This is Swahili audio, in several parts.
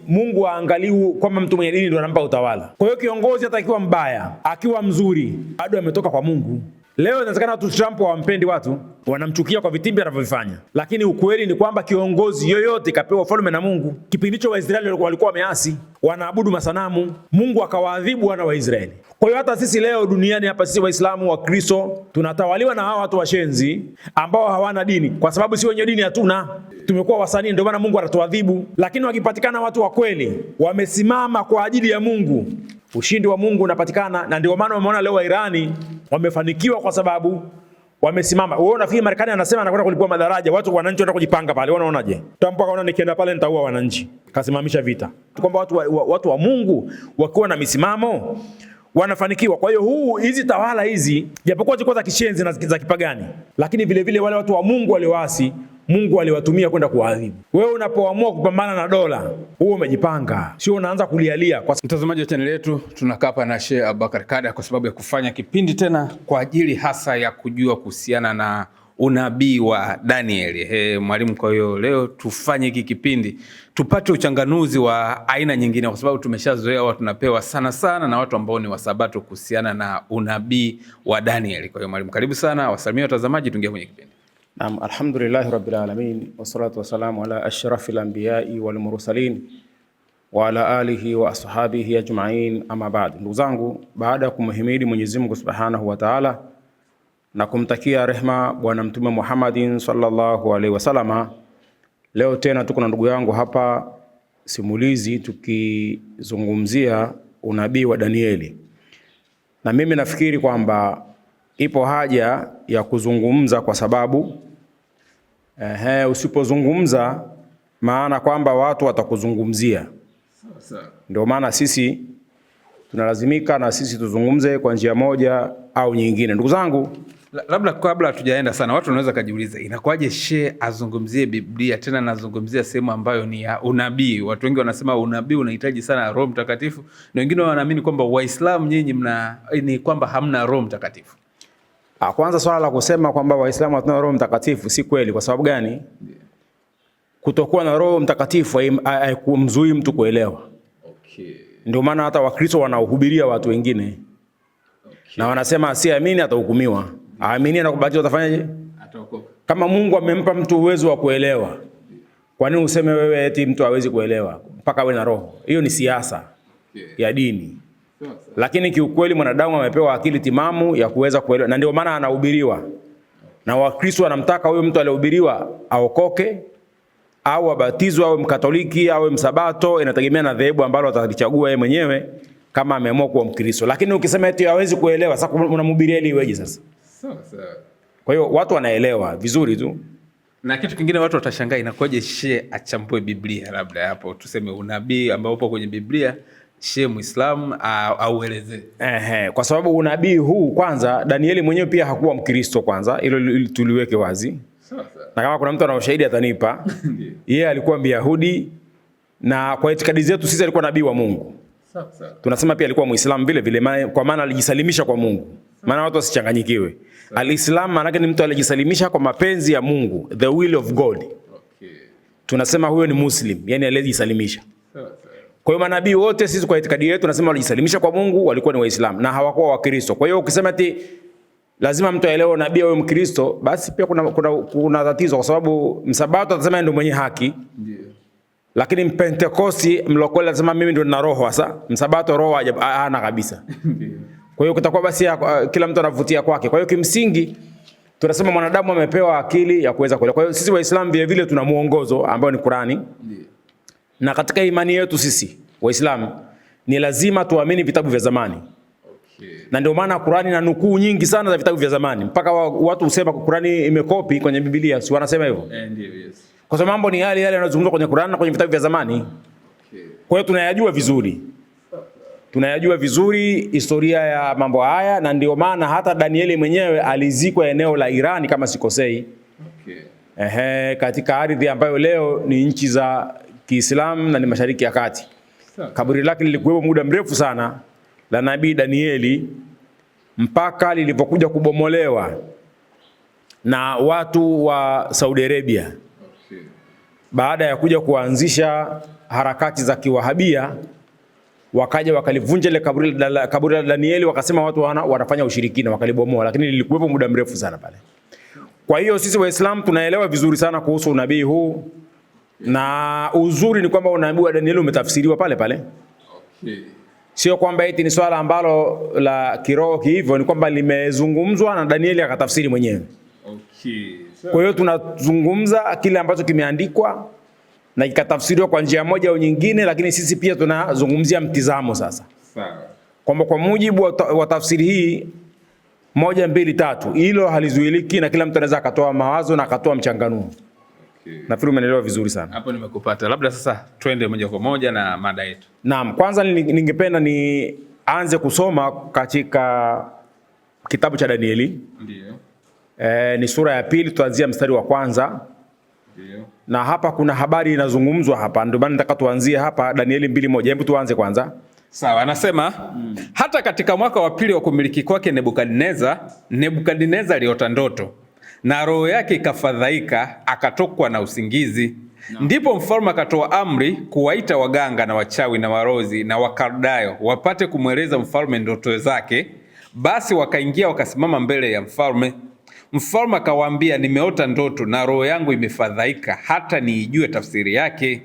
Mungu haangalii kwamba mtu mwenye dini ndio anampa utawala. Kwa hiyo kiongozi hata akiwa mbaya, akiwa mzuri, bado ametoka kwa Mungu. Leo inawezekana watu Trump hawampendi, watu wanamchukia kwa vitimbi anavyofanya, lakini ukweli ni kwamba kiongozi yoyote kapewa ufalme na Mungu. Kipindi hicho Waisraeli walikuwa wameasi, wanaabudu masanamu, Mungu akawaadhibu wana wa Israeli. Kwa hiyo hata sisi leo duniani hapa, sisi Waislamu wa Kristo tunatawaliwa na hawa watu washenzi ambao hawana dini, kwa sababu si wenye dini hatuna, tumekuwa wasanii, ndio maana Mungu anatuadhibu. Lakini wakipatikana watu wa kweli wamesimama kwa ajili ya Mungu, ushindi wa Mungu unapatikana. Na ndio maana umeona leo Irani wamefanikiwa kwa sababu wamesimama. Wewe unafikiri Marekani anasema anakwenda kulipua madaraja, watu wananchi wanaenda kujipanga pale, unaonaje? Trump akaona nikienda pale nitaua wananchi, kasimamisha vita. Kwamba watu wa Mungu wakiwa na misimamo wanafanikiwa. Kwa hiyo hizi tawala hizi japokuwa zilikuwa za kishenzi na za kipagani, lakini vile vile wale watu wa Mungu walioasi, Mungu aliwatumia kwenda kuadhibu. Wewe unapoamua kupambana na dola, wewe umejipanga, sio unaanza kulialia. Kwa mtazamaji wa channel yetu, tunakaa hapa na Sheikh Abubakar Kada kwa sababu ya kufanya kipindi tena kwa ajili hasa ya kujua kuhusiana na unabii wa Danieli. Mwalimu, kwa hiyo leo tufanye hiki kipindi tupate uchanganuzi wa aina nyingine, kwa sababu tumeshazoea watu tunapewa sana na watu ambao ni wasabato kuhusiana na unabii wa Danieli. Kwa hiyo mwalimu, karibu sana, wasalimie watazamaji, tuingie kwenye kipindi. Naam, alhamdulillah rabbil alamin wassalatu wassalamu ala ashrafil anbiya'i wal mursalin wa ala alihi wa ashabihi ajma'in, amma ba'd. Ndugu zangu, baada ya kumhimidi Mwenyezi Mungu Subhanahu wa Ta'ala na kumtakia rehma Bwana Mtume Muhammadin sallallahu alaihi wasallama, leo tena tuko na ndugu yangu hapa simulizi tukizungumzia unabii wa Danieli. Na mimi nafikiri kwamba ipo haja ya kuzungumza kwa sababu usipozungumza maana kwamba watu watakuzungumzia. Ndio maana sisi tunalazimika na sisi tuzungumze kwa njia moja au nyingine. Ndugu zangu, labda kabla hatujaenda sana, watu wanaweza kujiuliza inakuwaje Sheikh azungumzie Biblia tena nazungumzia sehemu ambayo ni ya unabii? Watu wengi wanasema unabii unahitaji sana Roho Mtakatifu, na wengine wanaamini kwamba Waislamu nyinyi ni kwamba hamna Roho Mtakatifu. Kwanza swala la kusema kwamba Waislamu hatuna Roho Mtakatifu si kweli. Kwa sababu gani? Kutokuwa na Roho Mtakatifu haikumzuii mtu kuelewa. Ndio maana hata Wakristo wanahubiria watu wengine. Na wanasema asiamini atahukumiwa, aamini na kubatizwa atafanyaje? Ataokoka. Kama Mungu amempa mtu uwezo wa kuelewa, kwa nini useme wewe eti mtu hawezi kuelewa mpaka awe na roho? Hiyo ni siasa ya dini. Lakini kiukweli mwanadamu amepewa akili timamu ya kuweza kuelewa, na ndio maana anahubiriwa. Na Wakristo wanamtaka huyo mtu aliyehubiriwa aokoke au abatizwe, au Mkatoliki au Msabato, inategemea na dhehebu ambalo atalichagua yeye mwenyewe kama ameamua kuwa Mkristo. Lakini ukisema eti hawezi kuelewa, sasa unamhubiria ili iweje sasa? Sawa. Kwa hiyo watu wanaelewa vizuri tu. Na kitu kingine watu watashangaa, inakuwaje Sheikh achambue Biblia? Labda hapo tuseme unabii ambao upo kwenye Biblia, Sheikh Muislamu aueleze. Kwa sababu unabii huu, kwanza Danieli mwenyewe pia hakuwa Mkristo, kwanza hilo tuliweke wazi. Sawa. Na kama kuna mtu ana ushahidi atanipa. Yeye alikuwa Myahudi, na kwa itikadi zetu sisi alikuwa nabii wa Mungu. Sawa. Tunasema pia alikuwa Muislamu vile vile, kwa maana alijisalimisha kwa Mungu. Maana watu wasichanganyikiwe. Alislam maana yake ni mtu alijisalimisha kwa mapenzi ya Mungu, the will of God. Tunasema huyo ni Muslim, yani alijisalimisha. Kwa hiyo manabii wote sisi kwa itikadi yetu tunasema walijisalimisha kwa Mungu, walikuwa ni Waislamu na hawakuwa Wakristo. Kwa hiyo ukisema eti lazima mtu aelewe nabii awe Mkristo, basi pia kuna tatizo, kwa sababu Msabato atasema ndio mwenye haki. Lakini Mpentekosti mlokole atasema mimi ndio nina roho. Sasa Msabato roho hana kabisa. Kwa hiyo kutakuwa basi kila mtu anavutia kwake. Kwa hiyo kimsingi tunasema mwanadamu amepewa akili ya kuweza kuelewa. Kwa hiyo sisi Waislamu vile vile tuna muongozo ambao ni Qur'ani. Na katika imani yetu sisi Waislamu ni lazima tuamini vitabu vya zamani. Na ndio maana Qur'ani na nukuu nyingi sana za vitabu vya zamani, mpaka watu husema Qur'ani imekopi kwenye Biblia, si wanasema hivyo? Ndio, yes. Kwa sababu mambo ni yale yanayozungumzwa kwenye Qur'ani na kwenye vitabu vya zamani. Kwa hiyo tunayajua vizuri. Tunayajua vizuri historia ya mambo haya, na ndio maana hata Danieli mwenyewe alizikwa eneo la Irani kama sikosei. Katika ardhi ambayo leo ni nchi za Kiislamu na ni Mashariki ya Kati. Kaburi lake lilikuwa muda mrefu sana la nabii Danieli, mpaka lilipokuja kubomolewa na watu wa Saudi Arabia. Baada ya kuja kuanzisha harakati za kiwahabia wakaja wakalivunja ile kaburi la Danieli, wakasema watu wanafanya ushirikina, wakalibomoa, lakini lilikuwepo muda mrefu sana pale. Kwa hiyo sisi Waislamu tunaelewa vizuri sana kuhusu unabii huu, na uzuri ni kwamba unabii wa Danieli umetafsiriwa pale pale. Okay. Sio kwamba eti ni swala ambalo la kiroho hivyo, ni kwamba limezungumzwa na Danieli akatafsiri mwenyewe. Okay. Kwa hiyo tunazungumza kile ambacho kimeandikwa na kikatafsiriwa kwa njia moja au nyingine, lakini sisi pia tunazungumzia mtizamo sasa. Sawa. Kwamba kwa mujibu wa tafsiri hii 1 2 3 hilo halizuiliki na kila mtu anaweza akatoa mawazo na akatoa mchanganuo. Okay. Nafikiri umeelewa vizuri sana. Hapo nimekupata. Labda sasa twende moja kwa moja na mada yetu. Naam, kwanza ningependa nianze kusoma katika kitabu cha Danieli. Ndio. Ni sura ya 2, tuanzia mstari wa 1. Ndio. Na hapa kuna habari inazungumzwa hapa, ndio maana nataka tuanzie hapa Danieli 2:1. Hebu tuanze kwanza. Sawa, anasema hata katika mwaka wa 2 wa kumiliki kwake Nebukadneza aliota ndoto na roho yake ikafadhaika, akatokwa na usingizi. No. Ndipo mfalme akatoa amri kuwaita waganga na wachawi na warozi na Wakaldayo wapate kumweleza mfalme ndoto zake. Basi wakaingia wakasimama mbele ya mfalme. Mfalme akawaambia, nimeota ndoto na roho yangu imefadhaika hata niijue tafsiri yake.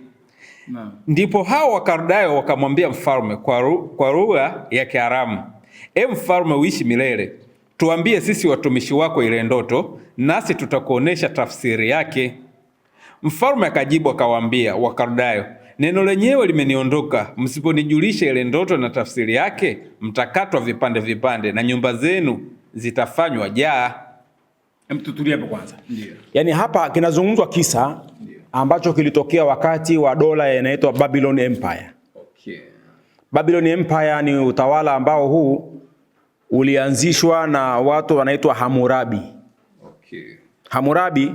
No. Ndipo hao Wakaldayo wakamwambia mfalme kwa lugha ya Kiaramu, mfalme uishi milele, tuambie sisi watumishi wako ile ndoto, nasi tutakuonesha tafsiri yake. Mfalme akajibu akawaambia Wakaldayo, neno lenyewe limeniondoka, msiponijulisha ile ndoto na tafsiri yake, mtakatwa vipande vipande na nyumba zenu zitafanywa jaa. Tutulie hapo kwanza. Ndio. Yaani hapa kinazungumzwa kisa ambacho kilitokea wakati wa dola inaitwa Babylon Empire. Okay. Babylon Empire ni utawala ambao huu ulianzishwa na watu wanaitwa Hammurabi. Okay. Hammurabi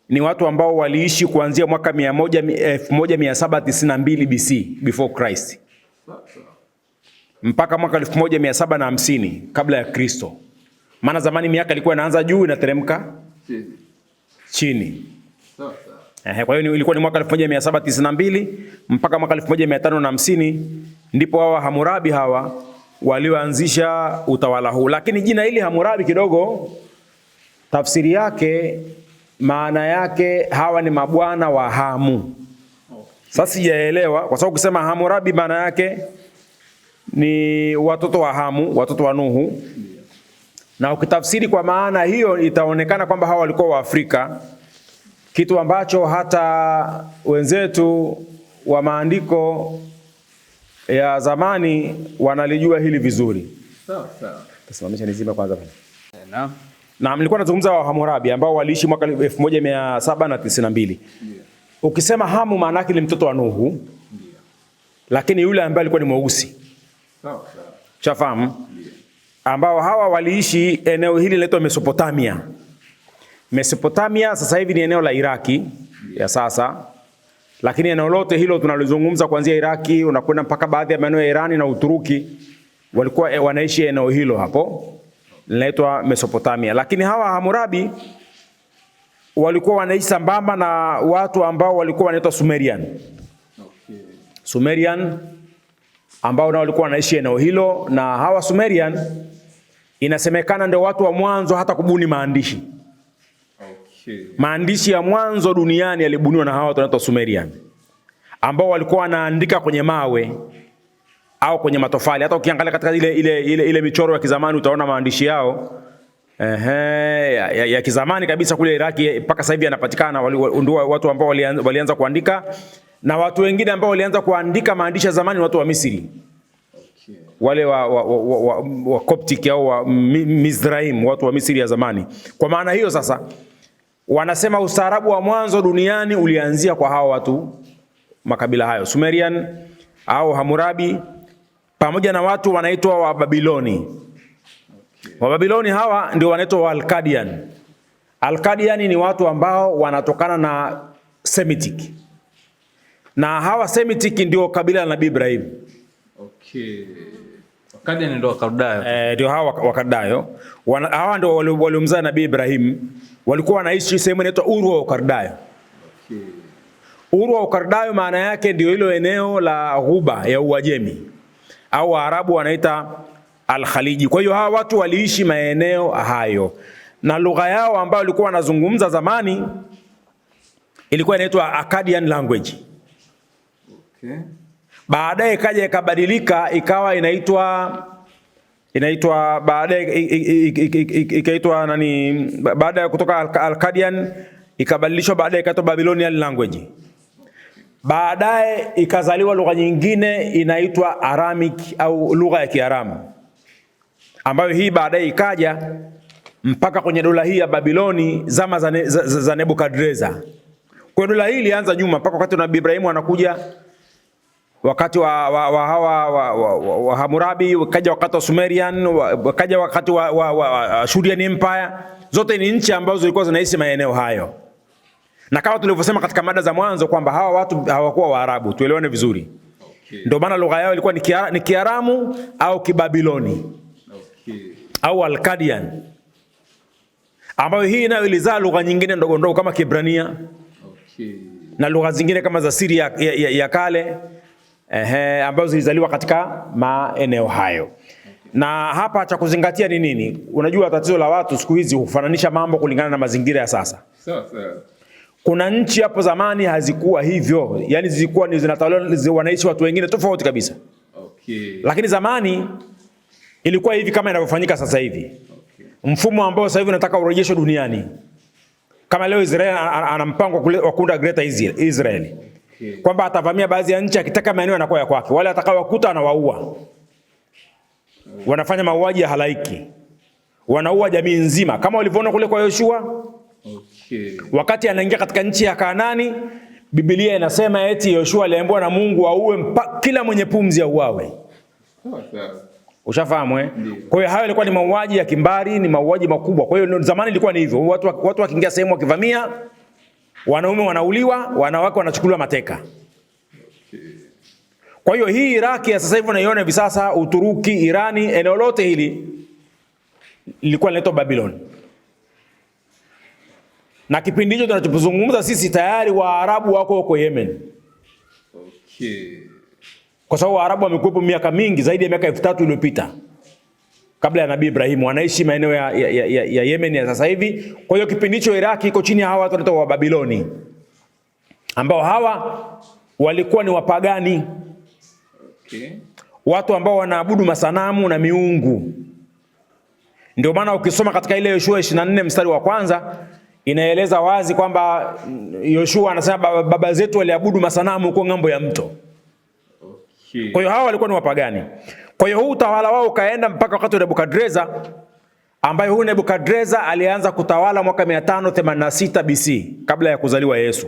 ni watu ambao waliishi kuanzia mwaka 1792 BC before Christ mpaka mwaka 1750 kabla ya Kristo. Maana zamani miaka ilikuwa inaanza juu inateremka chini. Kwa hiyo ilikuwa ni mwaka 1792 mpaka mwaka 1550 ndipo hawa Hammurabi hawa walioanzisha utawala huu. Lakini jina hili Hammurabi kidogo tafsiri yake, maana yake hawa ni mabwana wa Hamu. Sasa sijaelewa kwa sababu kusema Hammurabi maana yake ni watoto wa Hamu, watoto wa Nuhu. Na ukitafsiri kwa maana hiyo itaonekana kwamba hawa walikuwa wa Afrika, kitu ambacho hata wenzetu wa maandiko ya zamani wanalijua hili vizuri. Sawa sawa. Tasimamisha nizime kwanza. Naam. Na nilikuwa nazungumza wa Hammurabi ambao waliishi mwaka 1792. Ndio. Ukisema Hamu maana yake ni mtoto wa Nuhu. Ndio. Lakini yule ambaye alikuwa ni mweusi. Sawa sawa. Chafahamu? Ndio. Ambao hawa waliishi eneo hili linaitwa Mesopotamia. Mesopotamia sasa hivi ni eneo la Iraki ya sasa. Lakini eneo lote hilo tunalizungumza kuanzia Iraki unakwenda mpaka baadhi ya maeneo ya Irani na Uturuki, walikuwa wanaishi eneo hilo hapo linaitwa Mesopotamia. Lakini hawa Hammurabi walikuwa wanaishi sambamba na watu ambao walikuwa wanaitwa Sumerian. Okay. Sumerian ambao nao walikuwa wanaishi eneo hilo, na hawa Sumerian inasemekana ndio watu wa mwanzo hata kubuni maandishi. Okay. Maandishi ya mwanzo duniani yalibuniwa na hawa watu wanaitwa Sumerian, ambao walikuwa wanaandika kwenye mawe au kwenye matofali. Hata ukiangalia katika ile michoro ya kizamani utaona maandishi yao ya kizamani kabisa kule Iraki mpaka sasa hivi yanapatikana. Ndio watu ambao walianza kuandika, na watu wengine ambao walianza kuandika maandishi ya zamani watu wa Misri. Okay. Wale wa Coptic au wa Mizraim, watu wa Misri ya zamani. Kwa maana hiyo sasa wanasema ustaarabu wa mwanzo duniani ulianzia kwa hao watu, makabila hayo Sumerian au Hammurabi, pamoja na watu wanaitwa wa Babiloni. Okay. Wa Babiloni hawa ndio wanaitwa wa Akkadian. Akkadian ni watu ambao wanatokana na Semitic. Na hawa Semitic ndio kabila la Nabii Ibrahim. Okay. Akkadian ndio Wakaldayo. Ndio hawa Wakaldayo. Hawa ndio waliomzaa Nabii Ibrahim. Walikuwa wanaishi sehemu inaitwa Uru wa Wakaldayo. Okay. Uru wa Ukaldayo maana yake ndio hilo eneo la Ghuba ya Uajemi, au Waarabu wanaita Al-Khaliji. Kwa hiyo hawa watu waliishi maeneo hayo, na lugha yao ambayo walikuwa wanazungumza zamani ilikuwa inaitwa Akkadian language. Okay. Baadaye ikaja ikabadilika ikawa inaitwa baadaye ikaitwa nani, baada ya kutoka Akkadian ikabadilishwa, baadaye ikaitwa Babylonian language. Baadaye ikazaliwa lugha nyingine inaitwa Aramic au lugha ya Kiaramu, ambayo hii baadaye ikaja mpaka kwenye dola hii ya Babiloni zama za Nebukadreza. Kwa dola hii ilianza nyuma mpaka wakati Nabii Ibrahimu anakuja, wakati wa Hammurabi, wakaja wakati wa Sumerian, wakaja wakati wa Assyrian Empire. Zote ni nchi ambazo zilikuwa zinaishi maeneo hayo. Na kama tulivyosema katika mada za mwanzo kwamba hawa watu hawakuwa Waarabu, tuelewane vizuri. Okay. Ndio maana lugha yao ilikuwa ni Kiaramu au Kibabiloni. Okay. Au Akkadian, ambayo hii nayo ilizaa lugha nyingine ndogo ndogo kama Kiebrania. Okay. Na lugha zingine kama za Syria ya kale, ambazo zilizaliwa katika maeneo hayo. Okay. Na hapa cha kuzingatia ni nini? Unajua tatizo la watu siku hizi hufananisha mambo kulingana na mazingira ya sasa. Sawa. Kuna nchi hapo zamani hazikuwa hivyo, yani zilikuwa ni zinatawaliwa wanaishi watu wengine tofauti kabisa. Okay. Lakini zamani ilikuwa hivi kama inavyofanyika sasa hivi. Okay. Mfumo ambao sasa hivi unataka urejeshwe duniani. Kama leo Israel ana mpango wa kuunda Greater Israel. Okay. Kwamba atavamia baadhi ya nchi akitaka maeneo yanakuwa ya kwake. Wale atakaowakuta anawaua. Okay. Wanafanya mauaji ya halaiki. Wanaua jamii nzima kama walivyoona kule kwa Yoshua. Okay. Wakati anaingia katika nchi ya Kanaani, Biblia inasema eti Yoshua aliambiwa na Mungu auwe kila mwenye pumzi auawe. Ushafahamu eh? Kwa hiyo hayo ilikuwa ni mauaji ya kimbari, ni mauaji makubwa. Kwa hiyo zamani ilikuwa ni hivyo. Watu wakiingia sehemu wakivamia, wanaume wanauliwa, wanawake wanachukuliwa mateka. Okay. Kwa hiyo hii Iraki ya sasa hivi unaiona hivi sasa, Uturuki, Irani, eneo lote hili lilikuwa linaitwa Babylon. Na kipindi hicho tunachozungumza sisi tayari Waarabu wako huko Yemen. Okay. Kwa sababu Waarabu wamekuwepo miaka mingi, zaidi ya miaka 3000 iliyopita. Kabla ya Nabii Ibrahimu wanaishi maeneo ya Yemen ya sasa hivi. Kwa hiyo kipindi hicho Iraki iko chini ya hawa watu wanaitwa Wababiloni, ambao hawa walikuwa ni wapagani. Okay. Watu ambao wanaabudu masanamu na miungu. Ndio maana ukisoma katika ile Yoshua 24 mstari wa kwanza inaeleza wazi kwamba Yoshua anasema baba zetu waliabudu masanamu huko ng'ambo ya mto. Okay. Kwa hiyo hao walikuwa ni wapagani. Kwa hiyo huu utawala wao ukaenda mpaka wakati wa Nebukadreza, ambaye huyu Nebukadreza alianza kutawala mwaka 586 BC kabla ya kuzaliwa Yesu.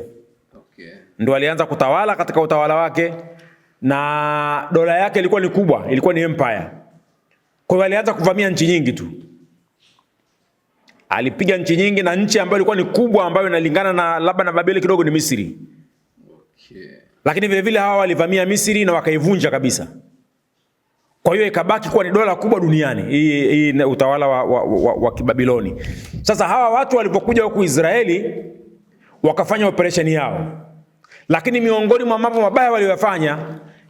Okay. Ndio alianza kutawala katika utawala wake, na dola yake ilikuwa ni kubwa, ilikuwa ni empire. Kwa hiyo alianza kuvamia nchi nyingi tu. Alipiga nchi nyingi, na nchi ambayo ilikuwa ni kubwa ambayo inalingana na labda na Babeli kidogo ni Misri. Okay. Lakini vile vile hawa walivamia Misri na wakaivunja kabisa. Kwa hiyo ikabaki kuwa ni dola kubwa duniani, hii utawala wa Kibabiloni. Sasa hawa watu walipokuja huku Israeli wakafanya operation yao. Lakini miongoni mwa mambo mabaya waliyofanya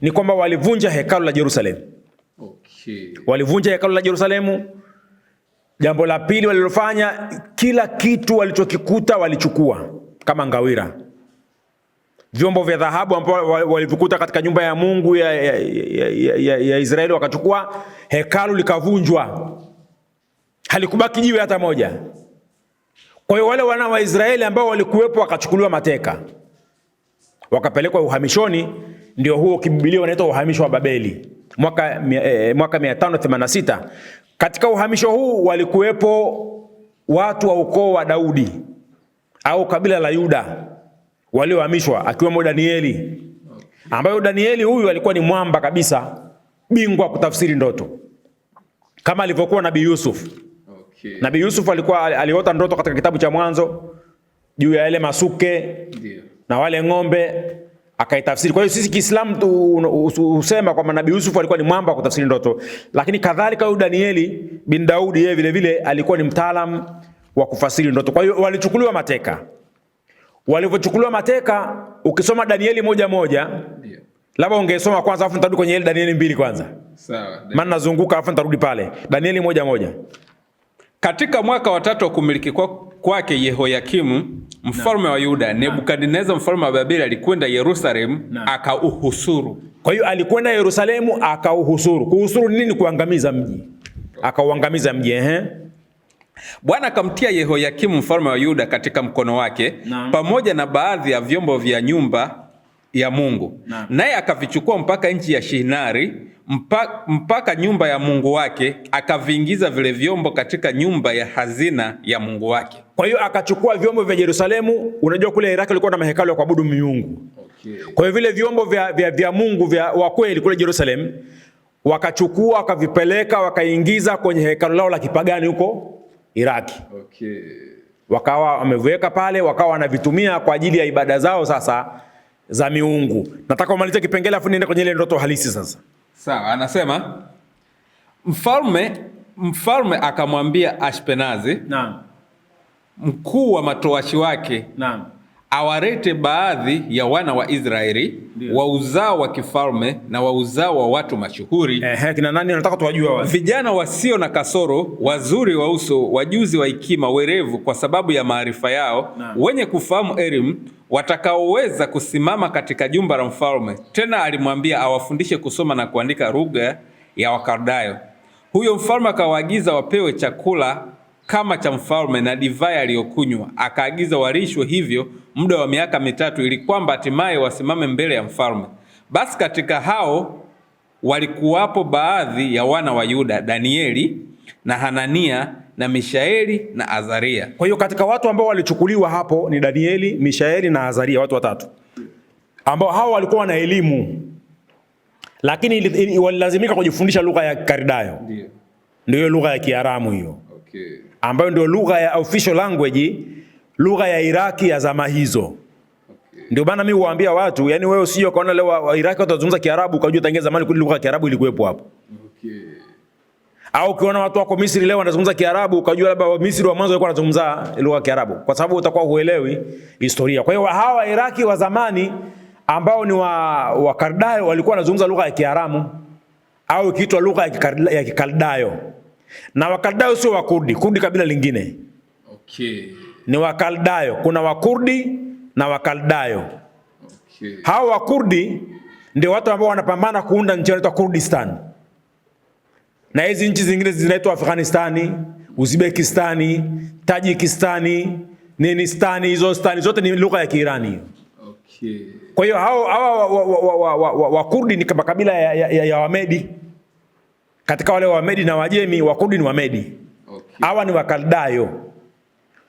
ni kwamba walivunja hekalu la Yerusalemu. Okay. Walivunja hekalu la Yerusalemu. Jambo la pili walilofanya, kila kitu walichokikuta walichukua kama ngawira. Vyombo vya dhahabu ambao walivikuta katika nyumba ya Mungu ya Israeli wakachukua. Hekalu likavunjwa, halikubaki jiwe hata moja. Kwa hiyo wale wana wa Israeli ambao walikuwepo wakachukuliwa mateka, wakapelekwa uhamishoni. Ndio huo kibibilia wanaitwa uhamisho wa Babeli mwaka 586. Katika uhamisho huu walikuwepo watu wa ukoo wa Daudi au kabila la Yuda waliohamishwa, akiwemo Danieli, ambayo Danieli huyu alikuwa ni mwamba kabisa, bingwa kutafsiri ndoto kama alivyokuwa Nabii Yusuf. Okay. Nabii Yusuf aliota ndoto katika kitabu cha Mwanzo juu ya yale masuke na wale ng'ombe, akaitafsiri. Kwa hiyo sisi Kiislamu husema kwamba Nabii Yusuf alikuwa ni mwamba wa kutafsiri ndoto, lakini kadhalika huyu Danieli bin Daudi yeye vile vile alikuwa ni mtaalamu wa kufasiri ndoto. Kwa hiyo walichukuliwa mateka. Walivyochukuliwa mateka, ukisoma Danieli 1:1, ndio. Labda ungesoma kwanza afu nitarudi kwenye Danieli 2 kwanza. Sawa. Maana nazunguka afu nitarudi pale. Danieli 1:1. Katika mwaka wa 3 wa kumiliki kwake Yehoyakimu mfalme wa Yuda, Nebukadneza mfalme wa Babeli alikwenda Yerusalemu akauhusuru. Kwa hiyo alikwenda Yerusalemu akauhusuru. Kuhusuru nini? Kuangamiza mji. Akauangamiza mji, Bwana akamtia Yehoyakimu mfalme wa Yuda katika mkono wake pamoja na baadhi ya vyombo vya nyumba ya Mungu. Naye akavichukua mpaka nchi ya Shinari mpaka nyumba ya Mungu wake, akaviingiza vile vyombo katika nyumba ya hazina ya Mungu wake. Kwa hiyo akachukua vyombo vya Yerusalemu. Unajua kule Iraki kulikuwa na mahekalu ya kuabudu miungu. Kwa hiyo vile vyombo vya Mungu wa kweli kule Yerusalemu wakachukua, wakavipeleka, wakaingiza kwenye hekalu lao la kipagani huko Iraki. Wakawa wameviweka pale, wakawa wanavitumia kwa ajili ya ibada zao sasa za miungu. Nataka umalize kipengele afu niende kwenye ile ndoto halisi sasa. Sawa, anasema mfalme akamwambia Ashpenazi, mkuu wa matowashi wake, awarete baadhi ya wana wa Israeli wa uzao wa kifalme na wa uzao wa watu mashuhuri. Kina nani nataka tuwajue wao? Vijana wasio na kasoro, wazuri wa uso, wajuzi wa hekima, werevu kwa sababu ya maarifa yao, wenye kufahamu elimu, watakaoweza kusimama katika jumba la mfalme. Tena alimwambia awafundishe kusoma na kuandika lugha ya Wakaldayo. Huyo mfalme akawaagiza wapewe chakula kama cha mfalme na divai aliyokunywa. Akaagiza walishwe hivyo muda wa miaka 3 ili kwamba hatimaye wasimame mbele ya mfalme. Basi katika hao walikuwapo baadhi ya wana wa Yuda, Danieli na Hanania na Mishaeli na Azaria. Kwa hiyo katika watu ambao walichukuliwa hapo ni Danieli, Mishaeli na Azaria, watu watatu ambao hao walikuwa na elimu, lakini walilazimika kujifundisha lugha ya Kaldayo. Ndio lugha ya Kiaramu hiyo. Ambayo ndio lugha ya official language, lugha ya Iraki ya zama hizo. Ndio maana mimi huambia watu, yani wewe usije ukaona leo wa Iraki watazungumza Kiarabu ukajua tangia zamani kule lugha ya Kiarabu ilikuwepo hapo. Au ukiona watu wako Misri leo wanazungumza Kiarabu ukajua labda wa Misri wa mwanzo walikuwa wanazungumza lugha ya Kiarabu, kwa sababu utakuwa huelewi historia. Kwa hiyo hawa Iraki wa zamani ambao ni wa Kaldayo walikuwa wanazungumza lugha ya Kiaramu au ikiitwa lugha ya Kikaldayo. Na Wakaldayo sio Wakurdi, Kurdi kabila lingine. Ni Wakaldayo, kuna Wakurdi na Wakaldayo. Hao Wakurdi ndio watu ambao wanapambana kuunda nchi inaitwa Kurdistan. Na hizi nchi zingine zinaitwa Afghanistani, Uzbekistani, Tajikistani, Nenistani, hizo stani zote ni lugha ya Kiirani. Kwa hiyo hawa Wakurdi ni kama kabila ya Wamedi. Katika wale Wamedi na Wajemi, Wakurdi ni Wamedi. Hawa ni Wakaldayo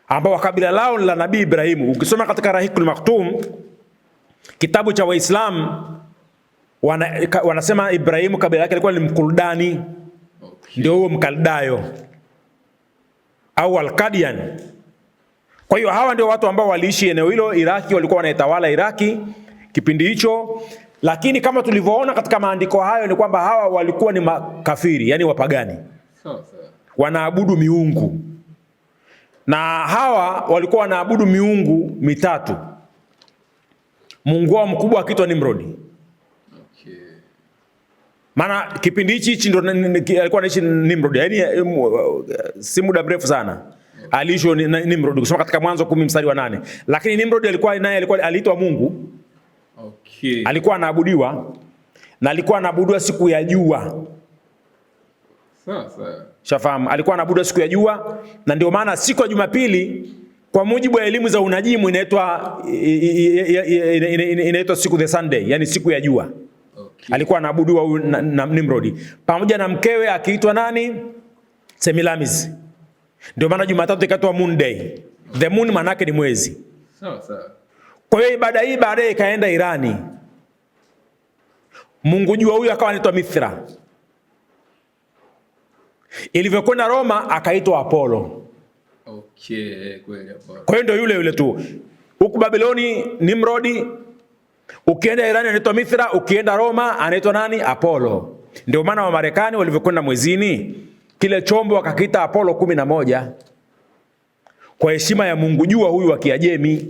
ambao kabila lao la Nabii Ibrahimu. Ukisoma katika Rahikul Maktum, kitabu cha Waislamu, wanasema Ibrahimu kabila yake ilikuwa ni Mkuldani. Ndio huo Mkaldayo au Al-Qadian. Kwa hiyo hawa ndio watu ambao waliishi eneo hilo Iraki, walikuwa wanaitawala Iraki kipindi hicho. Lakini kama tulivyoona katika maandiko hayo ni kwamba hawa walikuwa ni makafiri, yani wapagani. Wanaabudu miungu. Na hawa walikuwa wanaabudu miungu mitatu. Mungu wao mkubwa akiitwa Nimrodi. Maana kipindi hichi ndio alikuwa anaishi Nimrod, yani si muda mrefu sana. Aliishi Nimrod kusoma katika Mwanzo 10:8. Lakini Nimrod alikuwa aliitwa Mungu. Alikuwa anaabudiwa na alikuwa anaabudiwa siku ya jua. Sawa. Shafahamu, alikuwa anaabudiwa siku ya jua, na ndio maana siku ya Jumapili kwa mujibu wa elimu za unajimu inaitwa siku the Sunday, yani siku ya jua. Alikuwa anaabudiwa na Nimrodi pamoja na mkewe akiitwa nani? Semiramis. Ndio maana Jumatatu ikaitwa Moon Day. The moon maana yake ni mwezi. Sawa. Kwa hiyo ibada hii baadaye ikaenda Irani. Mungu jua huyu akawa anaitwa Mithra. Ilivyokwenda Roma akaitwa Apollo. Kweli Apollo. Kwa hiyo ndio yule tu. Huku Babiloni Nimrodi, ukienda Irani anaitwa Mithra, ukienda Roma anaitwa nani? Apollo. Ndio maana wa Marekani walivyokwenda mwezini, kile chombo wakakiita Apollo 11 kwa heshima ya Mungu jua huyu wa Kiajemi.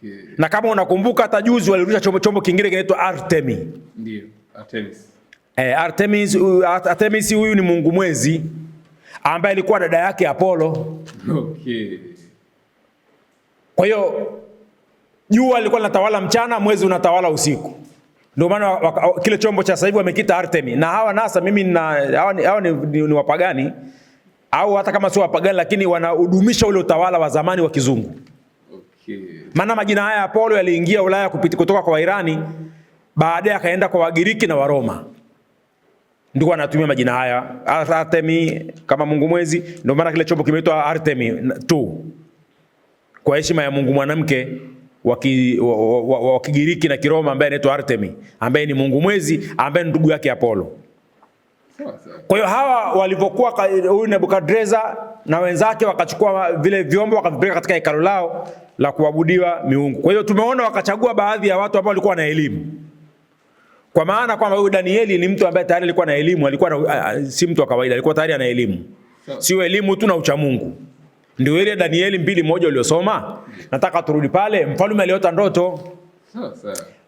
Okay. Na kama unakumbuka hata juzi walirusha chombo kingine kinaitwa Artemis. Ndio, Artemis. Artemis huyu ni mungu mwezi ambaye alikuwa dada yake Apollo. Okay. Kwa hiyo jua lilikuwa linatawala mchana, mwezi unatawala usiku. Ndio maana kile chombo cha sasa hivi wamekita Artemis. Na hawa NASA mimi hawa ni wapagani au hata kama sio wapagani, lakini wanahudumisha ule utawala wa zamani wa kizungu. Okay. Maana majina haya Apollo yaliingia Ulaya kutoka kwa Wairani, baadaye akaenda kwa Wagiriki na Waroma. Ndio wanatumia majina haya Artemis kama mungu mwezi. Ndio maana kile chombo kimeitwa Artemis tu, kwa heshima ya mungu mwanamke wa Kigiriki na Kiroma ambaye anaitwa Artemis, ambaye ni mungu mwezi, ambaye ni ndugu yake Apollo. Kwa hiyo hawa walivyokuwa, huyu Nebukadreza na wenzake wakachukua vile vyombo wakavipeleka katika hekalu lao la kuabudiwa miungu. Kwa hiyo tumeona wakachagua baadhi ya watu ambao walikuwa na elimu. Kwa maana kwamba huyu Danieli ni mtu ambaye tayari alikuwa na elimu, si mtu wa kawaida, alikuwa tayari ana elimu. Sio elimu tu na ucha Mungu. Ndio ile Danieli 2:1 uliosoma. Nataka turudi pale. Mfalme aliota ndoto.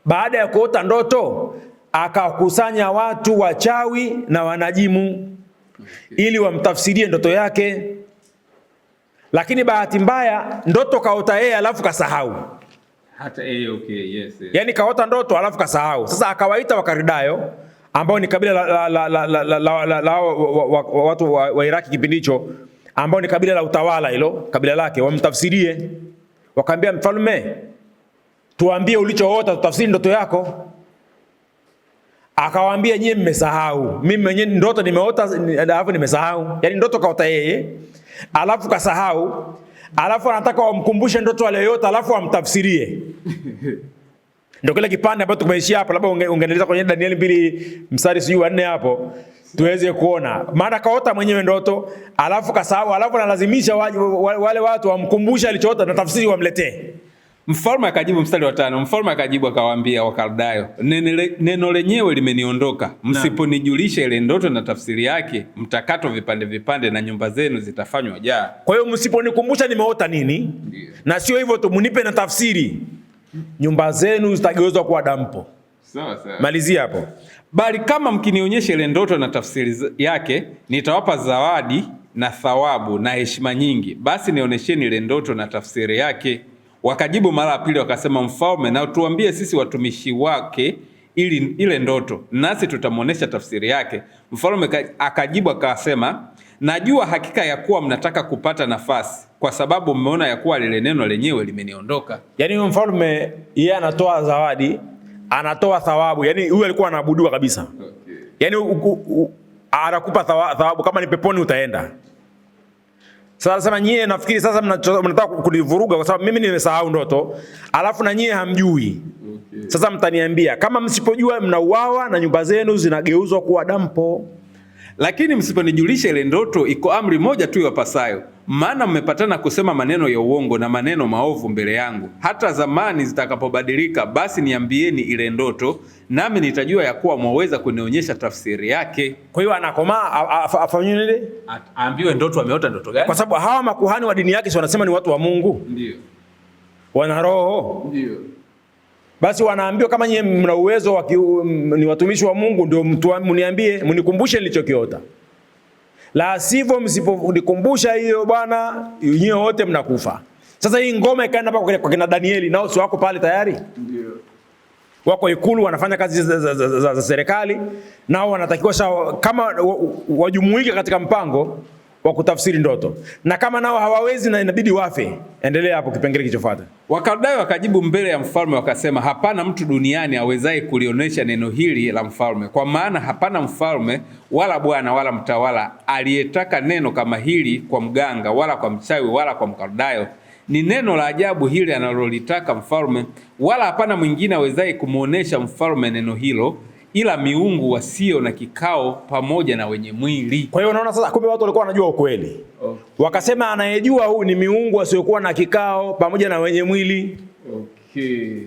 Baada ya kuota ndoto, akakusanya watu wachawi na wanajimu ili wamtafsirie ndoto yake. Lakini bahati mbaya ndoto kaota yeye alafu kasahau. Hata yeye okay, yes. Yaani kaota ndoto alafu kasahau. Sasa akawaita Wakaridayo ambao ni kabila la watu wa Iraki kipindi hicho, ambao ni kabila la utawala hilo, kabila lake, wamtafsirie. Wakaambia mfalme, tuambie ulichoota tutafsiri ndoto yako. Akawaambia nyie mmesahau. Mimi mwenyewe ndoto nimeota alafu nimesahau. Yaani ndoto kaota yeye alafu kasahau. Alafu anataka wamkumbushe ndoto aliyoyota alafu wamtafsirie. Ndio kile kipande ambacho tumeishia hapo, labda ungeendeleza kwenye Danieli 2:4 hapo tuweze kuona. Maana kaota mwenyewe ndoto alafu kasahau, alafu analazimisha wale watu wamkumbushe alichoota na tafsiri wamletee. Mfalme akajibu, mstari wa 5, mfalme akajibu akawaambia Wakaldayo, neno lenyewe limeniondoka, msiponijulisha ile ndoto na tafsiri yake, mtakatwa vipande vipande na nyumba zenu zitafanywa jaa. Kwa hiyo msiponikumbusha nimeota nini, na sio hivyo tu, mnipe na tafsiri, nyumba zenu zitageuzwa kuwa dampo. Sawa. Malizia hapo. Bali kama mkinionyesha ile ndoto na tafsiri yake, nitawapa zawadi na thawabu na heshima nyingi. Basi nionyesheni ile ndoto na tafsiri yake. Wakajibu mara ya pili wakasema, mfalme, na tuambie sisi watumishi wake ile ndoto, nasi tutamuonesha tafsiri yake. Mfalme akajibu akasema, najua hakika ya kuwa mnataka kupata nafasi, kwa sababu mmeona ya kuwa lile neno lenyewe limeniondoka. Yaani mfalme yeye anatoa zawadi, anatoa thawabu. Yaani huyu alikuwa anaabudiwa kabisa. Okay. Yaani anakupa thawabu, kama ni peponi utaenda. Sasa nasema nyie nafikiri sasa mnataka kunivuruga kwa sababu mimi nimesahau ndoto, alafu na nyie hamjui. Okay. Sasa mtaniambia kama msipojua mnauawa na nyumba zenu zinageuzwa kuwa dampo. Lakini msiponijulisha ile ndoto, iko amri moja tu iwapasayo, maana mmepatana kusema maneno ya uongo na maneno maovu mbele yangu. Hata zamani zitakapobadilika, basi niambieni ile ndoto, nami nitajua ya kuwa mwaweza kunionyesha tafsiri yake. Kwa hiyo anakomaa afanywe nini? Aambiwe ndoto, ameota ndoto gani? Kwa sababu hawa makuhani wa dini yake si wanasema ni watu wa Mungu? Ndio. Wana roho? Ndio. Basi wanaambiwa kama nyie mna uwezo ni watumishi wa Mungu, ndio mniambie, mnikumbushe nilichokiota. La sivyo msiponikumbusha hiyo bwana, nyie wote mnakufa. Sasa hii ngoma ikaenda hapa kwa kina Danieli, nao si wako pale tayari? Ndio. Wako ikulu wanafanya kazi za serikali, nao wanatakiwa kama wajumuike katika mpango wa kutafsiri ndoto. Na kama nao hawawezi na inabidi wafe. Endelea hapo kipengele kilichofuata. Wakaldayo wakajibu mbele ya mfalme wakasema, hapana mtu duniani awezaye kulionyesha neno hili la mfalme, kwa maana hapana mfalme wala bwana wala mtawala aliyetaka neno kama hili kwa mganga wala kwa mchawi wala kwa Mkaldayo. Ni neno la ajabu hili analolitaka mfalme, wala hapana mwingine awezaye kumuonesha mfalme neno hilo ila miungu wasio na kikao pamoja na wenye mwili. Kwa hiyo unaona sasa, kumbe watu walikuwa wanajua ukweli. Wakasema anayejua huu ni miungu wasiokuwa na kikao pamoja na wenye mwili. Okay.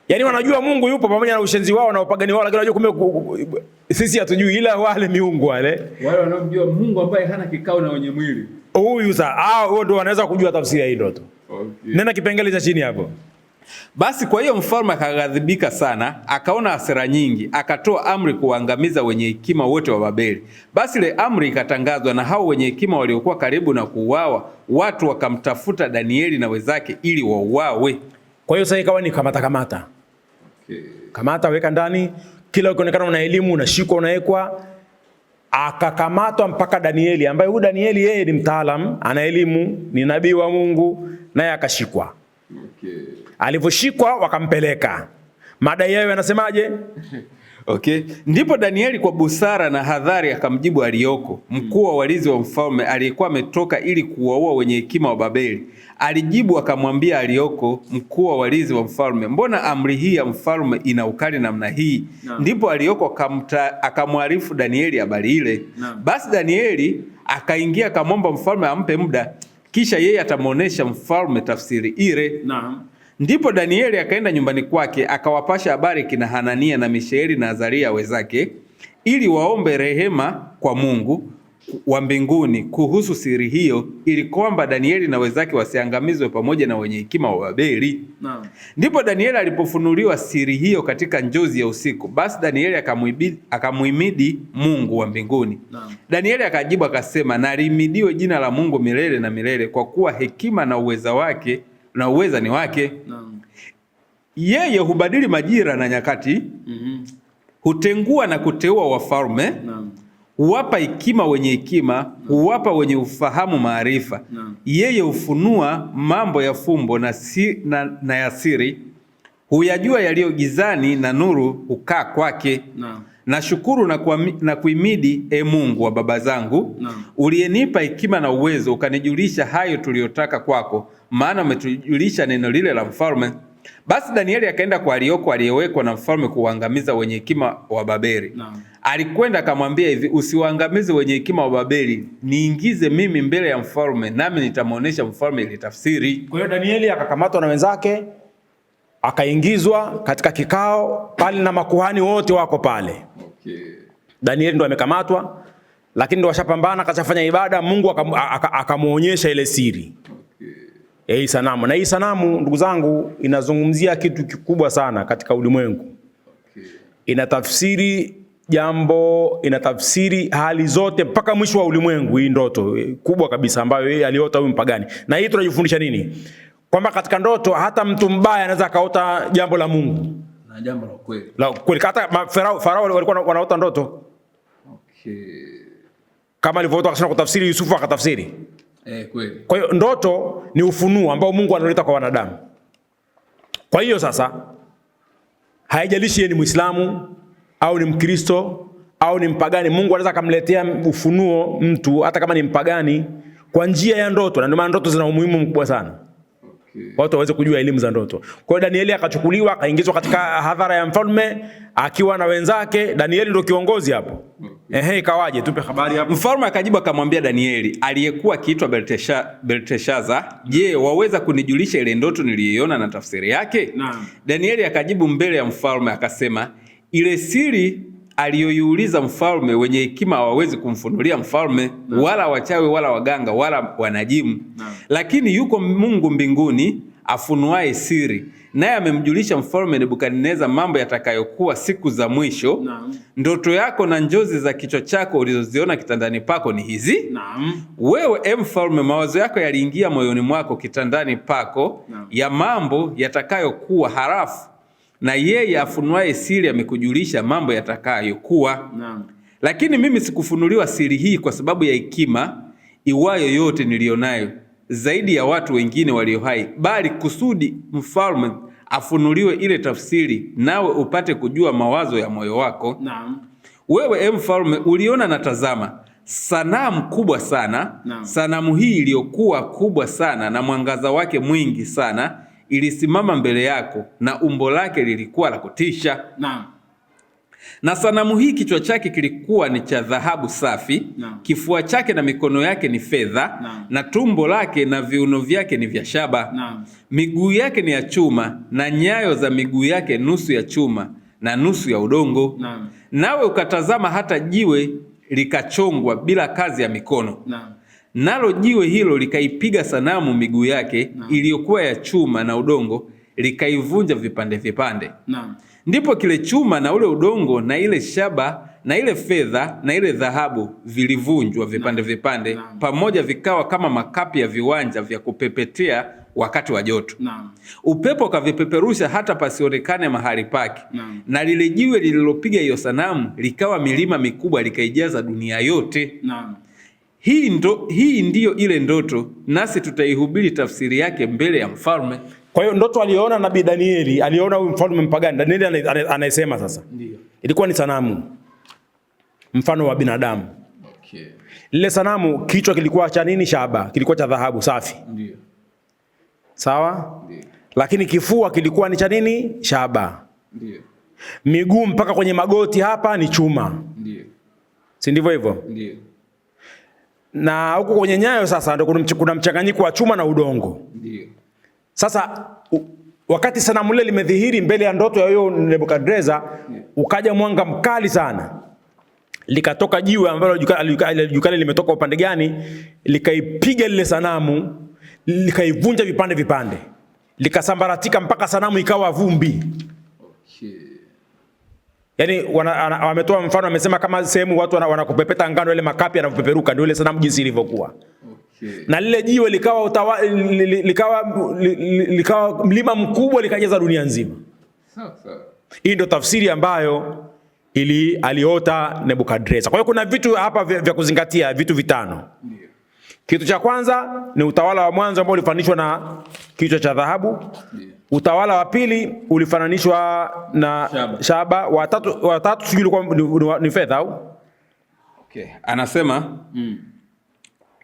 Yaani wanajua Mungu yupo pamoja na ushenzi wao na upagani wao, lakini wanajua kumbe sisi hatujui, ila wale miungu wale wanaomjua Mungu ambaye hana kikao na wenye mwili. Huyu sasa huo ndio wanaweza kujua tafsiri ya hii ndoto. Okay. Nenda kipengele cha chini hapo. Basi kwa hiyo mfalme akaghadhibika sana, akaona hasira nyingi, akatoa amri kuangamiza wenye hekima wote wa Babeli. Basi ile amri ikatangazwa, na hao wenye hekima waliokuwa karibu na kuuawa, watu wakamtafuta Danieli na wenzake ili wauawe. Kwa hiyo sasa ikawa ni kamata. Kamata, weka ndani, kila ukionekana una elimu unashikwa, unawekwa. Akakamatwa mpaka Danieli, ambaye huyu Danieli yeye ni mtaalamu, ana elimu, ni nabii wa Mungu, naye akashikwa. Alivyoshikwa wakampeleka. Madai yao yanasemaje? Ndipo Danieli kwa busara na hadhari akamjibu Arioko, mkuu wa walinzi wa mfalme aliyekuwa ametoka ili kuwaua wenye hekima wa Babeli. Alijibu akamwambia Arioko, mkuu wa walinzi wa mfalme, mbona amri hii ya mfalme ina ukali namna hii? Ndipo Arioko akamwarifu Danieli habari ile. Basi Danieli akaingia akamwomba mfalme ampe muda, kisha yeye atamuonesha mfalme tafsiri ile. Ndipo Danieli akaenda nyumbani kwake akawapasha habari kina Hanania na Mishaeli na Azaria wenzake, ili waombe rehema kwa Mungu wa mbinguni kuhusu siri hiyo, ili kwamba Danieli na wenzake wasiangamizwe pamoja na wenye hekima wa Babeli. Ndipo Danieli alipofunuliwa siri hiyo katika njozi ya usiku, basi Danieli akamuhimidi Mungu wa mbinguni. Danieli akajibu akasema, na lihimidiwe jina la Mungu milele na milele, kwa kuwa hekima na uweza ni wake. Yeye hubadili majira na nyakati. Hutengua na kuteua wafalme. Huwapa hekima wenye hekima, huwapa wenye ufahamu maarifa. Yeye hufunua mambo ya fumbo na ya siri. Huyajua yaliyo gizani, na nuru hukaa kwake. Na shukuru na kuimidi, e Mungu wa baba zangu, uliyenipa hekima na uwezo, ukanijulisha hayo tuliyotaka kwako, maana umetujulisha neno lile la mfalme. Basi Danieli akaenda kwa Arioko aliyewekwa na mfalme kuangamiza wenye hekima wa Babeli. Alikwenda akamwambia hivi, usiwaangamize wenye hekima wa Babeli, niingize mimi mbele ya mfalme, nami nitamuonesha mfalme ile tafsiri. Kwa hiyo Danieli akakamatwa na wenzake, akaingizwa katika kikao pale na makuhani wote wako pale. Danieli ndo amekamatwa, lakini ndo washapambana, kachafanya ibada, Mungu akamuonyesha ile siri. Hii sanamu, na hii sanamu ndugu zangu inazungumzia kitu kikubwa sana katika ulimwengu. Inatafsiri jambo, inatafsiri hali zote mpaka mwisho wa ulimwengu. Hii ndoto kubwa kabisa ambayo yeye aliota huyu mpagani. Na hii tunajifundisha nini? Kwamba katika ndoto hata mtu mbaya anaweza kaota jambo la Mungu na jambo la kweli. La kweli. Hata Farao walikuwa wanaota ndoto. Kama alivyoota akasema kutafsiri, Yusufu akatafsiri. Kweli. Kwa hiyo ndoto ni ufunuo ambao Mungu analeta kwa wanadamu. Kwa hiyo sasa haijalishi yeye ni Muislamu au ni Mkristo au ni mpagani, Mungu anaweza kumletea ufunuo mtu hata kama ni mpagani kwa njia ya ndoto. Na ndio maana ndoto zina umuhimu mkubwa sana. Watu waweze kujua elimu za ndoto. Kwa hiyo Danieli akachukuliwa, akaingizwa katika hadhara ya mfalme akiwa na wenzake. Danieli ndio kiongozi hapo. Ikawaje? Tupe habari hapo. Mfalme akajibu akamwambia Danieli aliyekuwa akiitwa Belteshaza, je, waweza kunijulisha ile ndoto niliyoiona na tafsiri yake? Danieli akajibu mbele ya mfalme akasema, ile siri aliyoiuliza mfalme wenye hekima hawawezi kumfunulia mfalme, wala wachawi wala waganga wala wanajimu. Lakini yuko Mungu mbinguni afunuaye siri, naye amemjulisha mfalme Nebukadneza mambo yatakayokuwa siku za mwisho. Ndoto yako na njozi za kichwa chako ulizoziona kitandani pako ni hizi. Wewe mfalme, mawazo yako yaliingia moyoni mwako kitandani pako ya mambo yatakayokuwa, halafu na yeye afunuaye siri amekujulisha mambo yatakayokuwa. Lakini mimi sikufunuliwa siri hii kwa sababu ya hekima iwayo yote nilionayo zaidi ya watu wengine walio hai, bali kusudi mfalme afunuliwe ile tafsiri, nawe upate kujua mawazo ya moyo wako. Wewe mfalme, uliona na tazama sanamu kubwa sana. Sanamu hii iliyokuwa kubwa sana na mwangaza wake mwingi sana ilisimama mbele yako, na umbo lake lilikuwa la kutisha. Na sanamu hii kichwa chake kilikuwa ni cha dhahabu safi, kifua chake na mikono yake ni fedha, na tumbo lake na viuno vyake ni vya shaba. Miguu yake ni ya chuma, na nyayo za miguu yake nusu ya chuma na nusu ya udongo. Nawe ukatazama hata jiwe likachongwa bila kazi ya mikono. Nalo jiwe hilo likaipiga sanamu miguu yake iliyokuwa ya chuma na udongo, likaivunja vipande vipande. Naam. Ndipo kile chuma na ule udongo na ile shaba na ile fedha na ile dhahabu vilivunjwa vipande vipande pamoja, vikawa kama makapi ya viwanja vya kupepetea wakati wa joto. Upepo kavipeperusha hata pasionekane mahali pake. Na lile jiwe lililopiga hiyo sanamu likawa milima mikubwa, likaijaza dunia yote. Hii ndiyo ile ndoto, nasi tutaihubiri tafsiri yake mbele ya mfalme. Kwa hiyo ndoto aliona nabii Danieli, aliona huyu mfalme mpagani. Danieli anayesema sasa. Ndiyo. Ilikuwa ni sanamu mfano wa binadamu. Okay. Lile sanamu kichwa kilikuwa cha nini? Shaba. Kilikuwa cha dhahabu safi. Ndiyo. Sawa? Ndiyo. Lakini kifua kilikuwa ni cha nini? Shaba. Ndiyo. Miguu mpaka kwenye magoti hapa ni chuma. Ndiyo. Si ndivyo hivyo? Ndiyo. Na huko kwenye nyayo sasa ndio kuna mchanganyiko wa chuma na udongo. Ndiyo. Sasa wakati sanamu lile limedhihiri mbele ya ndoto ya huyo Nebukadreza, ukaja mwanga mkali sana. Likatoka jiwe ambalo alijukana limetoka upande gani, likaipiga lile sanamu, likaivunja vipande vipande. Likasambaratika mpaka sanamu ikawa vumbi. Okay. Yaani wametoa mfano, wamesema kama sehemu watu wanakupepeta ngano, ile makapi yanapeperuka, ndio ile sanamu jinsi ilivyokuwa. Okay. Na lile jiwe likawa mlima mkubwa, likajaza dunia nzima. Sawa. Hii ndio tafsiri ambayo aliota Nebukadreza. Kwa hiyo kuna vitu hapa vya kuzingatia, vitu vitano. Ndiyo. Kitu cha kwanza ni utawala wa mwanzo ambao ulifananishwa na kichwa cha dhahabu. Ndiyo. Utawala wa pili ulifananishwa na shaba. Watatu sijui ilikuwa ni fedha au? Okay. Anasema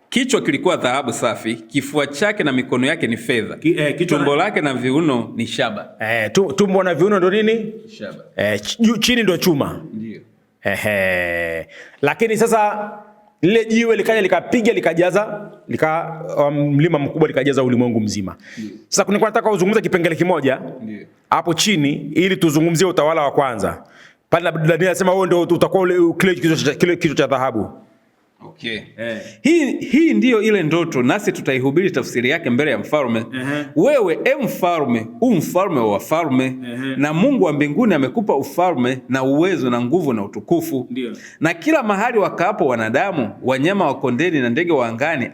kichwa kilikuwa dhahabu safi, kifua chake na mikono yake ni fedha. Tumbo lake na viuno ni shaba. Tumbo na viuno ndio nini? Shaba. Chini ndio chuma. Ndio. Lakini sasa lile jiwe likaja likapiga likajaza mlima mkubwa, likajaza ulimwengu mzima. Ndiyo. Sasa kuna nataka uzungumze kipengele kimoja hapo chini ili tuzungumzie utawala wa kwanza. Pale Danieli anasema wewe ndio utakuwa kile kichwa cha dhahabu. Okay. Hii ndiyo ile ndoto, nasi tutaihubiri tafsiri yake mbele ya mfalme. Wewe mfalme, mfalme wa wafalme, na Mungu wa mbinguni amekupa ufalme na uwezo na nguvu na utukufu. Ndiyo. Na kila mahali wakaapo wanadamu, wanyama wa kondeni na ndege wa angani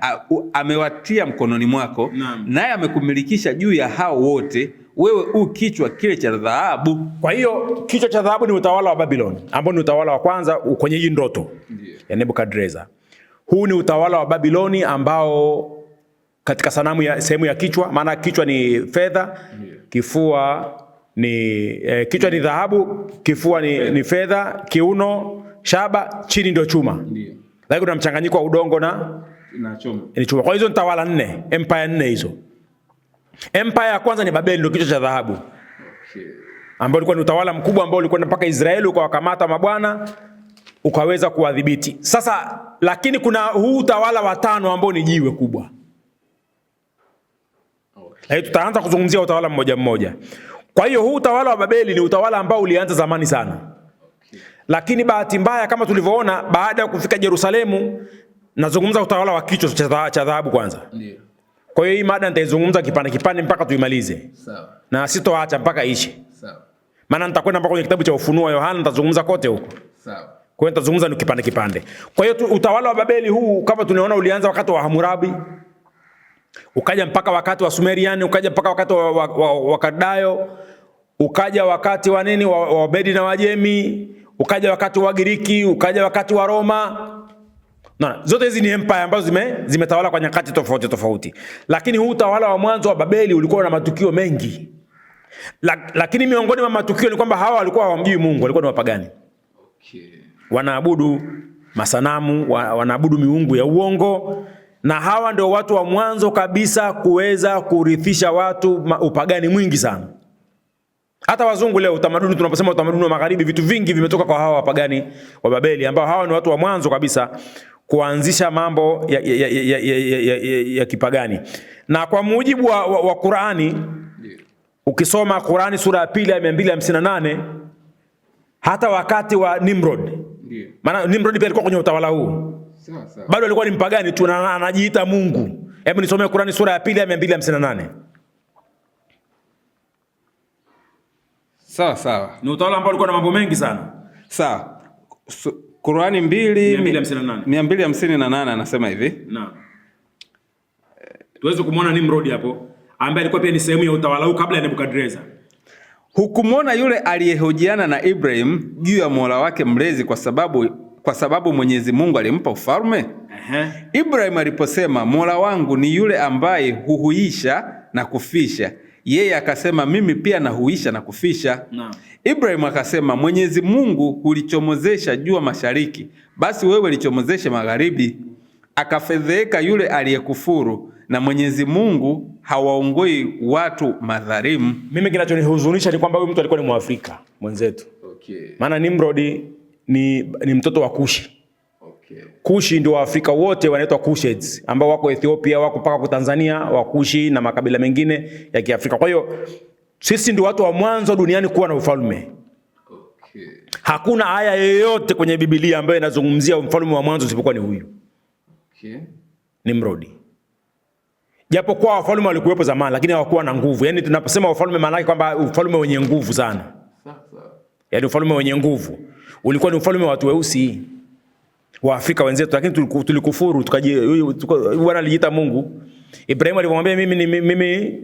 amewatia mkononi mwako, naye amekumilikisha juu ya hao wote. Wewe kichwa kile cha dhahabu. Kwa hiyo kichwa cha dhahabu ni utawala wa Babylon, ambao ni utawala wa kwanza kwenye hii ndoto ya Nebukadreza. Huu ni utawala wa Babiloni ambao katika sehemu ya kichwa, maana kichwa ni fedha, kifua ni kichwa ni dhahabu, kifua ni fedha, kiuno shaba, chini ndio chuma. Lakini kuna mchanganyiko wa udongo na chuma. Ni chuma. Kwa hizo ni tawala 4, empire 4 hizo. Empire ya kwanza ni Babeli, ndio kichwa cha dhahabu. Okay. Ambao ulikuwa ni utawala mkubwa ambao ulikuwa mpaka Israeli, ukawakamata mabwana, ukaweza kuwadhibiti. Sasa lakini kuna huu utawala wa 5 ambao ni jiwe kubwa. Okay. Tutaanza kuzungumzia utawala mmoja mmoja. Kwa hiyo huu utawala wa Babeli ni utawala ambao ulianza zamani sana. Okay. Lakini bahati mbaya kama tulivyoona, baada ya kufika Yerusalemu, nazungumza utawala wa kichwa cha dhahabu kwanza. Ndiyo. Kwa hiyo hii mada nitaizungumza kipande mpaka tuimalize. Sawa. Na sitoacha mpaka ishe. Sawa. Maana nitakwenda mpaka kwenye kitabu cha Ufunuo wa Yohana, nitazungumza kote huko. Sawa. Kwa hiyo nitazungumza ni kipande. Kwa hiyo utawala wa Babeli huu kama tunaona ulianza wakati wa Hammurabi, ukaja mpaka wakati wa Sumerian, ukaja mpaka wakati wa Kaldayo, ukaja wakati wa nini wa Wamedi na Wajemi, ukaja wakati wa Giriki, ukaja wakati wa Roma. Zote hizi ni empire ambazo zimetawala kwa nyakati tofauti. Lakini huu utawala wa mwanzo wa Babeli ulikuwa na matukio mengi. Lakini miongoni mwa matukio ni kwamba hawa walikuwa hawamjui Mungu, walikuwa ni wapagani. Okay. Wanaabudu masanamu, wanaabudu miungu ya uongo, na hawa ndio watu wa mwanzo kabisa kuweza kurithisha watu upagani mwingi sana. Hata wazungu leo utamaduni, tunaposema utamaduni wa magharibi, vitu vingi vimetoka kwa hawa wapagani wa Babeli, ambao hawa ni watu wa mwanzo kabisa kuanzisha mambo ya kipagani. Na kwa mujibu wa Qur'ani, ukisoma Qur'ani sura ya 2 ya 258, hata wakati wa Nimrod, maana Nimrod pia alikuwa kwenye utawala huu, bado alikuwa ni mpagani tu na anajiita Mungu. Hebu nisomee Qur'ani sura ya 2 ya 258. Sawa sawa. Ni utawala ambao ulikuwa na mambo mengi sana. Sawa. Qur'ani 2:258 anasema hivi. Naam. Tuweze kumwona Nimrod hapo ambaye alikuwa pia ni sehemu ya utawala huu kabla ya Nebukadreza. Hukumwona yule aliyehojiana na Ibrahim juu ya Mola wake mlezi kwa sababu Mwenyezi Mungu alimpa ufalme? Ibrahim aliposema Mola wangu ni yule ambaye huhuisha na kufisha, yeye akasema mimi pia nahuisha na kufisha. Ibrahim akasema Mwenyezi Mungu hulichomozesha jua mashariki, basi wewe lichomozeshe magharibi. Akafedheka yule aliyekufuru, na Mwenyezi Mungu hawaongoi watu madhalimu. Mimi kinachonihuzunisha ni kwamba huyu mtu alikuwa ni Mwafrika mwenzetu. Maana Nimrod ni mtoto wa Kushi. Kushi ndio Waafrika wote wanaitwa Kushites ambao wako Ethiopia, wako mpaka kwa Tanzania, Wakushi na makabila mengine ya Kiafrika. Kwa hiyo sisi ndio watu wa mwanzo duniani kuwa na ufalme. Hakuna aya yoyote kwenye Biblia ambayo inazungumzia mfalme wa mwanzo isipokuwa ni huyu. Nimrod. Japo kwa wafalme walikuwepo zamani lakini hawakuwa na nguvu. Yaani tunaposema wafalme maana yake kwamba ufalme wenye nguvu sana. Yaani ufalme wenye nguvu ulikuwa ni ufalme wa watu weusi wa Afrika wenzetu, lakini tulikufuru bwana alijiita Mungu. Ibrahim alimwambia mimi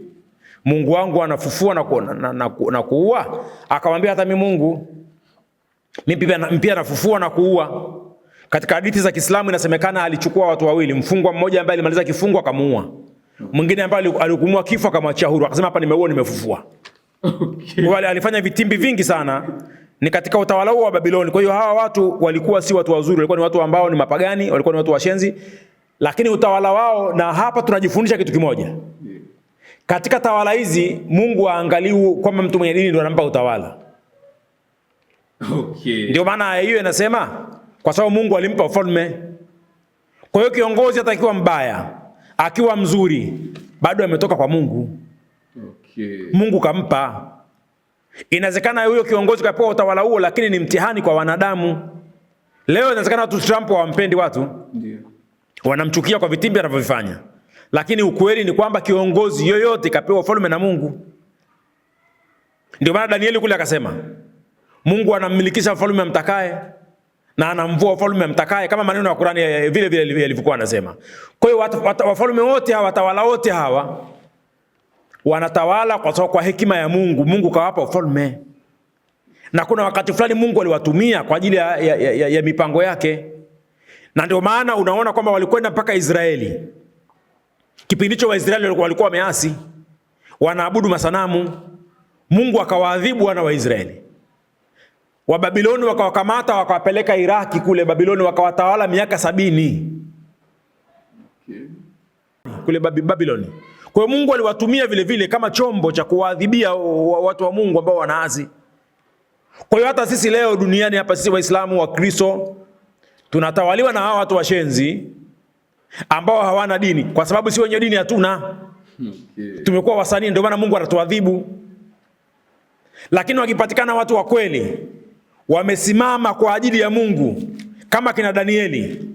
Mungu wangu anafufua na kuua. Akamwambia hata mimi Mungu mimi pia nafufua na kuua. Katika hadithi za Kiislamu inasemekana alichukua watu wawili, mfungwa mmoja ambaye alimaliza kifungo akamuua. Mwingine ambaye alihukumiwa kifo akamwachia huru, akasema hapa nimeua nimefufua. Wale alifanya vitimbi vingi sana ni katika utawala wa Babiloni. Kwa hiyo hawa watu walikuwa si watu wazuri, walikuwa ni watu ambao ni mapagani, walikuwa ni watu washenzi. Lakini utawala wao, na hapa tunajifundisha kitu kimoja. Katika tawala hizi Mungu aangaliu kwamba mtu mwenye dini ndio anampa utawala. Ndio maana hiyo inasema kwa sababu Mungu alimpa ufalme. Kwa hiyo kiongozi atakiwa mbaya, akiwa mzuri, bado ametoka kwa Mungu. Mungu kampa. Inawezekana huyo kiongozi kapewa utawala huo lakini ni mtihani kwa wanadamu. Leo inawezekana watu Trump hawampendi watu. Wanamchukia kwa vitimbi anavyofanya. Lakini ukweli ni kwamba kiongozi yoyote kapewa ufalme na Mungu. Ndio maana Danieli kule akasema Mungu anammilikisha ufalme amtakaye na anamvua ufalme amtakaye, kama maneno ya Qur'ani vile vile yalivyokuwa anasema. Kwa hiyo wafalme wote hawa, watawala wote hawa wanatawala kwa hekima ya Mungu. Mungu kawapa ufalme. Na kuna wakati fulani Mungu aliwatumia kwa ajili ya mipango yake. Na ndio maana unaona kwamba walikwenda mpaka Israeli. Kipindi hicho Waisraeli walikuwa wameasi, wanaabudu masanamu. Mungu akawaadhibu wana wa Israeli. Wababiloni wakawakamata wakawapeleka Iraki kule Babiloni, wakawatawala miaka 70. Kule Babiloni. Kwa hiyo Mungu aliwatumia vile vile kama chombo cha kuwaadhibia watu wa Mungu ambao wanaasi. Kwa hiyo hata sisi leo duniani hapa, sisi Waislamu wa Kristo tunatawaliwa na hawa watu washenzi ambao hawana dini, kwa sababu si wenye dini hatuna. Tumekuwa wasanii, ndio maana Mungu anatuadhibu. Lakini wakipatikana watu wa kweli wamesimama kwa ajili ya Mungu kama kina Danieli,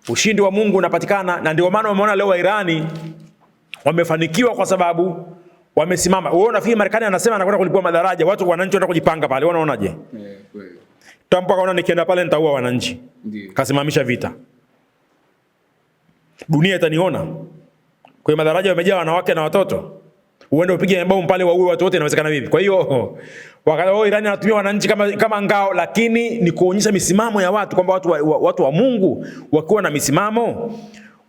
ushindi wa Mungu unapatikana. Na ndio maana umeona leo wa Irani wamefanikiwa kwa sababu wamesimama. Wewe unafikiri Marekani anasema anakwenda kulipua madaraja, watu wananchi wanataka kujipanga pale, unaonaje? Kweli. Trump akaona nikienda pale nitaua wananchi. Kasimamisha vita. Dunia itaniona. Kwa madaraja yamejaa wanawake na watoto. Uende upige bomu pale waue watu wote, inawezekana vipi? Kwa hiyo wakati Irani anatumia wananchi kama ngao, lakini ni kuonyesha misimamo ya watu kwamba watu wa Mungu wakiwa na misimamo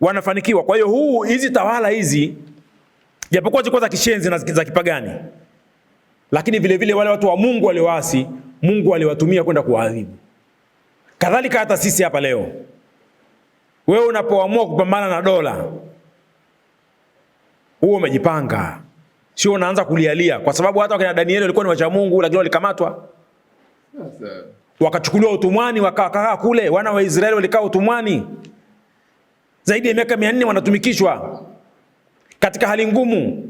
wanafanikiwa. Kwa hiyo hizi tawala hizi japokuwa zilikuwa za kishenzi na za kipagani, lakini vile vile wale watu wa Mungu walioasi, Mungu aliwatumia kwenda kuadhibu. Kadhalika hata sisi hapa leo, wewe unapoamua kupambana na dola, huo umejipanga, sio unaanza kulialia, kwa sababu hata wakina Danieli walikuwa ni wacha Mungu lakini walikamatwa. Wakachukuliwa utumwani, wakakaa kule. Wana wa Israeli walikaa utumwani zaidi ya miaka 400, wanatumikishwa katika hali ngumu.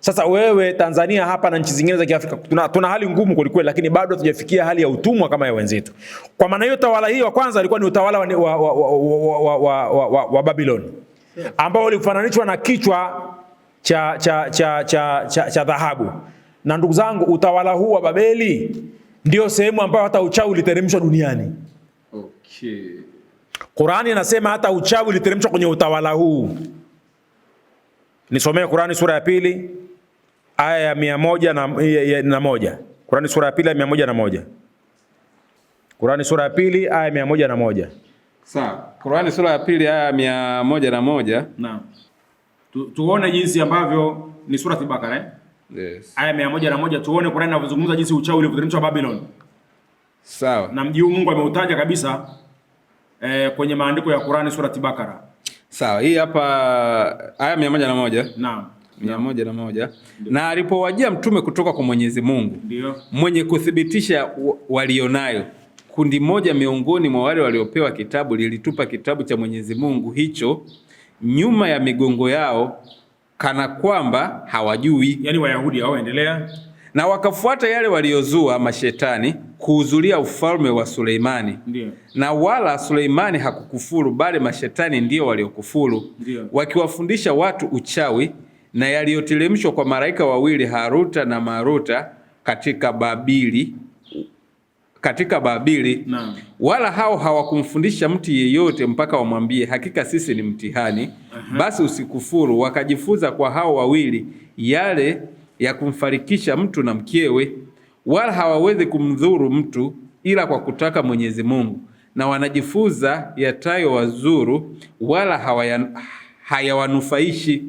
Sasa wewe Tanzania hapa na nchi zingine za Kiafrika tuna hali ngumu kwelikweli, lakini bado hatujafikia hali ya utumwa kama ya wenzetu. Kwa maana hiyo tawala hii wa kwanza ilikuwa ni utawala wa Babiloni, ambao ulifananishwa na kichwa cha dhahabu. Na ndugu zangu, utawala huu wa Babeli ndio sehemu ambayo hata uchawi uliteremshwa duniani. Okay. Qur'ani inasema hata uchawi uliteremshwa kwenye utawala huu. Nisomee Qur'ani sura ya 2 aya ya 101. Qur'ani sura ya 2 aya ya 101. Qur'ani sura ya 2 aya ya 101. Sawa. Qur'ani sura ya 2 aya ya 101. Naam. Tuone jinsi ambavyo ni sura Al-Baqara, Yes. aya 101, tuone Qur'ani inavyozungumza jinsi uchawi ulivyoteremshwa Babylon. Sawa. Na mji huu Mungu ameutaja kabisa kwenye maandiko ya Qur'ani sura Al-Baqara. Sawa, hii hapa aya 101. Naam. 101. Na alipowajia mtume kutoka kwa Mwenyezi Mungu, ndio mwenye kuthibitisha walionayo, kundi moja miongoni mwa wale waliopewa kitabu lilitupa kitabu cha Mwenyezi Mungu hicho nyuma ya migongo yao, kana kwamba hawajui. Yani Wayahudi hao, endelea. Na wakafuata yale waliozua mashetani kuhudhuria ufalme wa Suleimani. Ndiyo. Na wala Suleimani hakukufuru, bali mashetani ndio waliokufuru, wakiwafundisha watu uchawi na yaliyoteremshwa kwa malaika wawili, Haruta na Maruta, katika Babili. Naam. Wala hao hawakumfundisha mtu yeyote mpaka wamwambie, hakika sisi ni mtihani. Basi usikufuru. Wakajifunza kwa hao wawili yale ya kumfarikisha mtu na mkewe, wala hawawezi kumdhuru mtu ila kwa kutaka Mwenyezi Mungu, na wanajifunza yatayo wazuru, wala hayawanufaishi.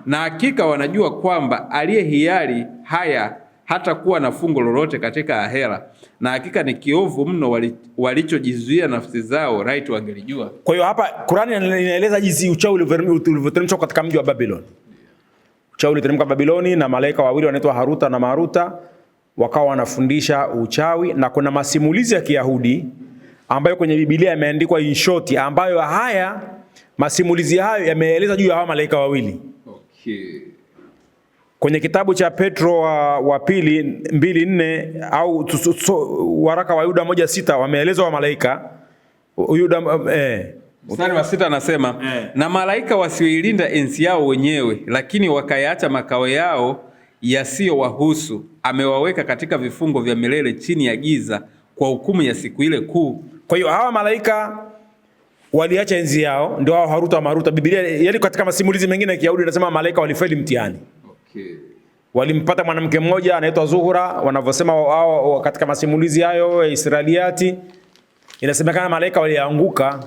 Na hakika wanajua kwamba aliye hiari haya hata kuwa na fungo lolote katika ahera, na hakika ni kiovu mno walichojizuia nafsi zao, right wangelijua. Kwa hiyo hapa Qur'ani inaeleza jinsi uchawi ulivyoteremshwa katika mji wa Babylon. Uchawi uliteremka Babiloni na malaika wawili wanaitwa Haruta na Maruta wakawa wanafundisha uchawi, na kuna masimulizi ya Kiyahudi ambayo kwenye Biblia yameandikwa in short, ambayo haya masimulizi hayo yameeleza juu ya hawa malaika wawili. Okay. Kwenye kitabu cha Petro wa pili 2:4 au waraka wa Yuda 1:6 wameelezwa wa malaika Yuda mstari wa 6 anasema na malaika wasioilinda enzi yao wenyewe, lakini wakayaacha makao yao yasiyowahusu, amewaweka katika vifungo vya milele chini ya giza kwa hukumu ya siku ile kuu. Kwa hiyo hawa malaika waliacha enzi yao, ndio hao Haruta wa Maruta. Biblia yaani katika masimulizi mengine ya Kiyahudi inasema malaika walifeli mtihani. Okay. Walimpata mwanamke mmoja anaitwa Zuhura, wanavyosema wao katika masimulizi hayo ya Israeliati, inasemekana malaika walianguka.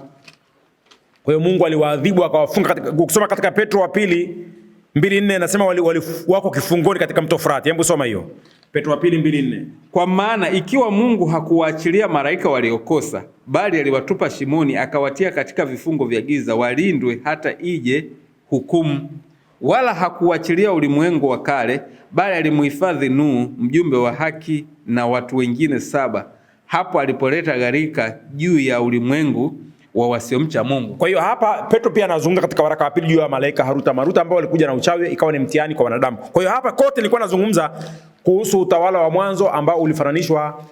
Kwa hiyo Mungu aliwaadhibu akawafunga. Ukisoma katika Petro wa pili 2:4 inasema wako kifungoni katika mto Frati. Hebu soma hiyo. Petro wa pili 2:4. Kwa maana ikiwa Mungu hakuwaachilia malaika waliokosa, bali aliwatupa shimoni, akawatia katika vifungo vya giza walindwe hata ije hukumu, wala hakuachilia ulimwengu wa kale, bali alimuhifadhi Nuhu mjumbe wa haki na watu wengine 7, hapo alipoleta gharika juu ya ulimwengu wa wasiomcha Mungu. Kwa hiyo hapa Petro pia anazungumza katika waraka wa pili juu ya malaika Haruta Maruta ambao walikuja na uchawi, ikawa ni mtihani kwa wanadamu. Kwa hiyo hapa kote nilikuwa nazungumza kuhusu utawala wa mwanzo ambao ulifananishwa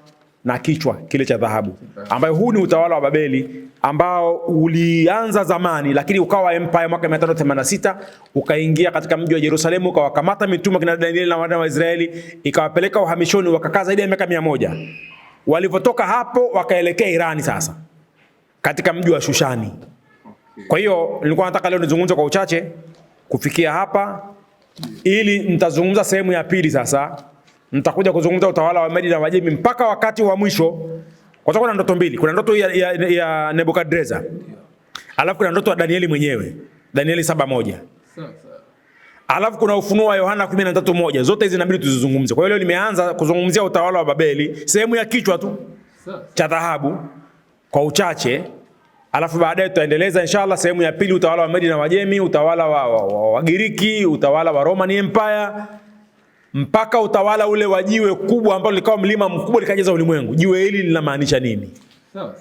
na kichwa kile cha dhahabu, ambayo huu ni utawala wa Babeli ambao ulianza zamani, lakini ukawa empire mwaka 586, ukaingia katika mji wa Yerusalemu, ukawakamata mitume kina Danieli na wana wa Israeli, ikawapeleka uhamishoni, wakakaa zaidi ya miaka 100. Walipotoka hapo wakaelekea Irani sasa katika mji wa Shushani. Kwa hiyo nilikuwa nataka leo nizungumze kwa uchache kufikia hapa, ili nitazungumza sehemu ya pili sasa. Nitakuja kuzungumza utawala wa Medi na Wajemi mpaka wakati wa mwisho. Kwa sababu kuna ndoto mbili. Kuna ndoto ya Nebukadreza, alafu kuna ndoto ya Danieli mwenyewe, Danieli 7:1. Alafu kuna ufunuo wa Yohana 13:1. Zote hizi inabidi tuzizungumze. Kwa hiyo leo nimeanza kuzungumzia utawala wa Babeli, sehemu ya kichwa tu cha dhahabu kwa uchache. Alafu baadaye tutaendeleza inshallah sehemu ya pili, utawala wa Medi na Wajemi, utawala wa Giriki, utawala wa Roman Empire, mpaka utawala ule wa jiwe kubwa ambalo likawa mlima mkubwa likajaza ulimwengu. Jiwe hili linamaanisha nini? Sawa.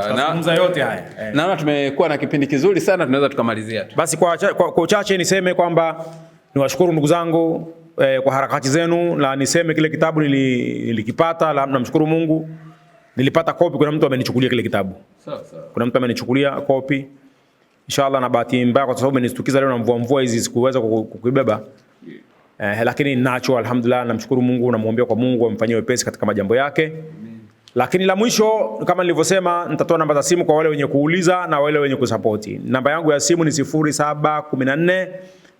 Tunazungumza yote haya. Naona tumekuwa na kipindi kizuri sana, tunaweza tukamalizia tu. Basi kwa uchache niseme kwamba niwashukuru ndugu zangu kwa harakati zenu, na niseme kile kitabu nilikipata, namshukuru Mungu. Nilipata kopi, kuna mtu amenichukulia kile kitabu. Sawa. Kuna mtu amenichukulia kopi. Inshallah, na bahati mbaya kwa sababu amenistukiza leo na mvua hizi sikuweza kukibeba. lakini ninacho alhamdulillah, namshukuru Mungu, namuombea kwa Mungu amfanyie wepesi katika majambo yake. Lakini la mwisho kama nilivyosema, nitatoa namba za simu kwa wale wenye kuuliza na wale wenye kusapoti. Namba yangu ya simu ni 0714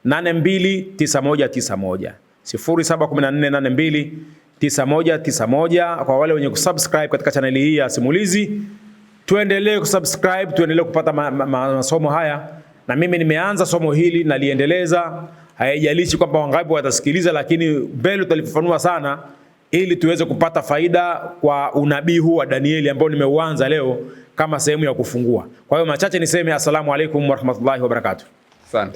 829191. 0714 829191 kwa wale wenye kusubscribe katika chaneli hii ya Simulizi. Tuendelee kusubscribe, tuendelee kupata masomo haya. Na mimi nimeanza somo hili na liendeleza, haijalishi kwamba wangapi watasikiliza, lakini mbele tutalifafanua sana ili tuweze kupata faida kwa unabii huu wa Danieli ambao nimeuanza leo kama sehemu ya kufungua. Kwa hiyo machache niseme, assalamu alaikum warahmatullahi wabarakatuh. Asante.